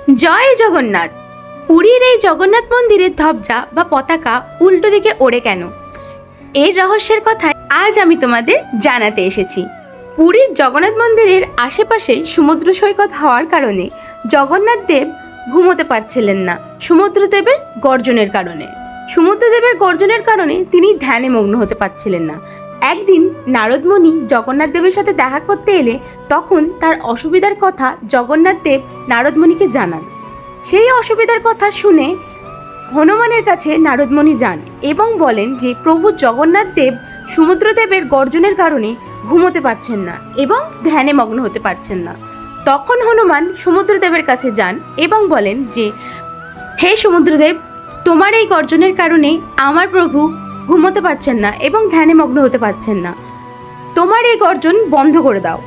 জয় জগন্নাথ। পুরীর এই জগন্নাথ মন্দিরের ধ্বজা বা পতাকা উল্টো দিকে ওড়ে কেন, এর রহস্যের কথায় আজ আমি তোমাদের জানাতে এসেছি। পুরীর জগন্নাথ মন্দিরের আশেপাশে সমুদ্র সৈকত হওয়ার কারণে জগন্নাথ দেব ঘুমোতে পারছিলেন না সমুদ্রদেবের গর্জনের কারণে। সমুদ্রদেবের গর্জনের কারণে তিনি ধ্যানে মগ্ন হতে পারছিলেন না। একদিন নারদমণি জগন্নাথ দেবের সাথে দেখা করতে এলে তখন তার অসুবিধার কথা জগন্নাথ দেব নারদমণিকে জানান। সেই অসুবিধার কথা শুনে হনুমানের কাছে নারদমণি যান এবং বলেন যে প্রভু জগন্নাথ দেব সমুদ্রদেবের গর্জনের কারণে ঘুমোতে পারছেন না এবং ধ্যানে মগ্ন হতে পারছেন না। তখন হনুমান সমুদ্রদেবের কাছে যান এবং বলেন যে হে সমুদ্রদেব, তোমার এই গর্জনের কারণে আমার প্রভু ঘুমোতে পারছেন না এবং ধ্যানে মগ্ন হতে পারছেন না, তোমার এই গর্জন বন্ধ করে দাও।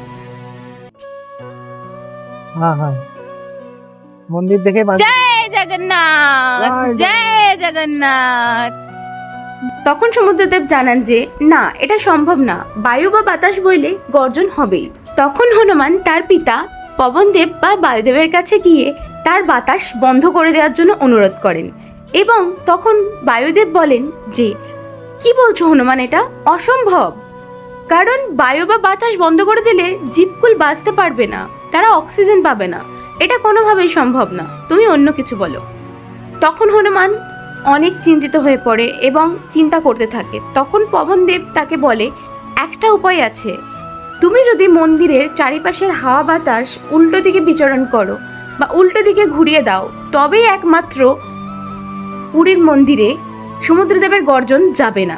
মন্দির দেখে জয় জগন্নাথ, জয় জগন্নাথ। তখন সমুদ্রদেব জানান যে না, এটা সম্ভব না, বায়ু বা বাতাস বইলে গর্জন হবেই। তখন হনুমান তার পিতা পবনদেব বা বায়ুদেবের কাছে গিয়ে তার বাতাস বন্ধ করে দেওয়ার জন্য অনুরোধ করেন এবং তখন বায়ুদেব বলেন যে কি বলছো হনুমান, এটা অসম্ভব, কারণ বায়ু বা বাতাস বন্ধ করে দিলে জীবকুল বাঁচতে পারবে না, তারা অক্সিজেন পাবে না, এটা কোনোভাবেই সম্ভব না, তুমি অন্য কিছু বলো। তখন হনুমান অনেক চিন্তিত হয়ে পড়ে এবং চিন্তা করতে থাকে। তখন পবনদেব তাকে বলে একটা উপায় আছে, তুমি যদি মন্দিরের চারিপাশের হাওয়া বাতাস উল্টো দিকে বিচরণ করো বা উল্টো দিকে ঘুরিয়ে দাও, তবেই একমাত্র পুরীর মন্দিরে সমুদ্রদেবের গর্জন যাবে না।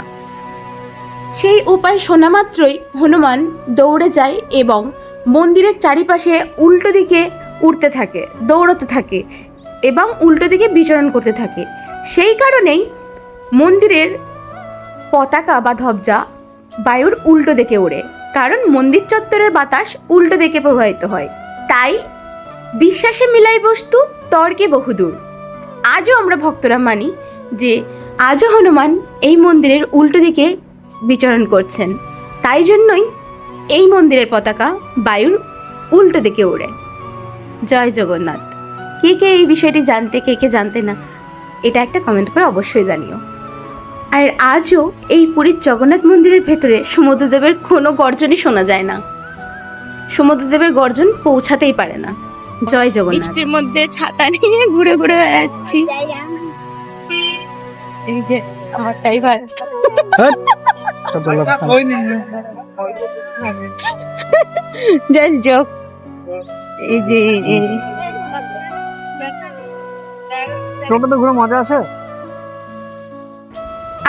সেই উপায় শোনা মাত্রই হনুমান দৌড়ে যায় এবং মন্দিরের চারিপাশে উল্টো দিকে উড়তে থাকে, দৌড়তে থাকে এবং উল্টো দিকে বিচরণ করতে থাকে। সেই কারণেই মন্দিরের পতাকা বা ধ্বজা বায়ুর উল্টো দিকে ওড়ে, কারণ মন্দির চত্বরের বাতাস উল্টো দিকে প্রবাহিত হয়। তাই বিশ্বাসে মিলাই বস্তু, তর্কে বহুদূর। আজও আমরা ভক্তরা মানি যে আজও হনুমান এই মন্দিরের উল্টো দিকে বিচরণ করছেন, তাই জন্যই এই মন্দিরের পতাকা বায়ুর উল্টো দিকে ওড়ে। জয় জগন্নাথ। কে কে এই বিষয়টি জানতে, কে কে জানতে না, এটা একটা কমেন্ট করে অবশ্যই জানিও। আর আজও এই পুরীর জগন্নাথ মন্দিরের ভেতরে সমুদ্রদেবের কোনো গর্জনই শোনা যায় না, সমুদ্রদেবের গর্জন পৌঁছাতেই পারে না। জয় জগন্নাথ। বৃষ্টির মধ্যে ছাতা নিয়ে ঘুরে ঘুরে বেড়াচ্ছি। এই যে আমার ড্রাইভার, জাস্ট জোক। এই যে ঘুরে মজা আছে।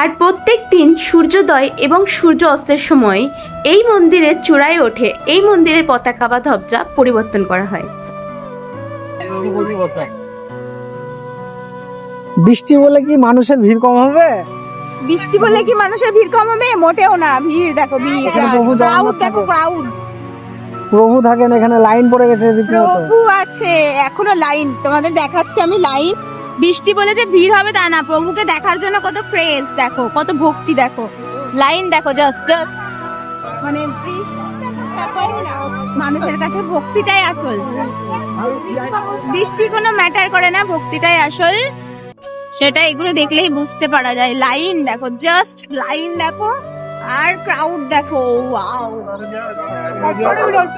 আর প্রত্যেক দিন সূর্যোদয় এবং সূর্য অস্তের সময় এই মন্দিরের চূড়ায় ওঠে এই মন্দিরের পতাকা বা ধ্বজা পরিবর্তন করা হয়। বৃষ্টি বলে কি মানুষের ভিড় কম হবে? বৃষ্টি বলে কি মানুষের ভিড় কম হবে? মোটেও না, ভিড় দেখো, ভিড়, ক্রাউড দেখো, ক্রাউড। প্রভু থাকেন এখানে, লাইন পড়ে গেছে রীতিমতো। প্রভু আছে, এখনো লাইন, তোমাদের দেখাচ্ছি আমি লাইন। বৃষ্টি বলে যে ভিড় হবে তা না, প্রভুকে দেখার জন্য কত ক্রেজ দেখো, কত ভক্তি দেখো, লাইন দেখো, জাস্ট মানে মানুষের কাছে ভক্তিটাই আসল, বৃষ্টি কোনো ম্যাটার করে না, ভক্তিটাই আসল, সেটা এগুলো দেখলেই বুঝতে পারা যায়। লাইন দেখো, জাস্ট লাইন দেখো, আর ক্রাউড দেখো, ওয়াও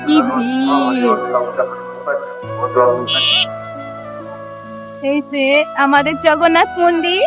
কি ভিড়। এই যে আমাদের জগন্নাথ মন্দির।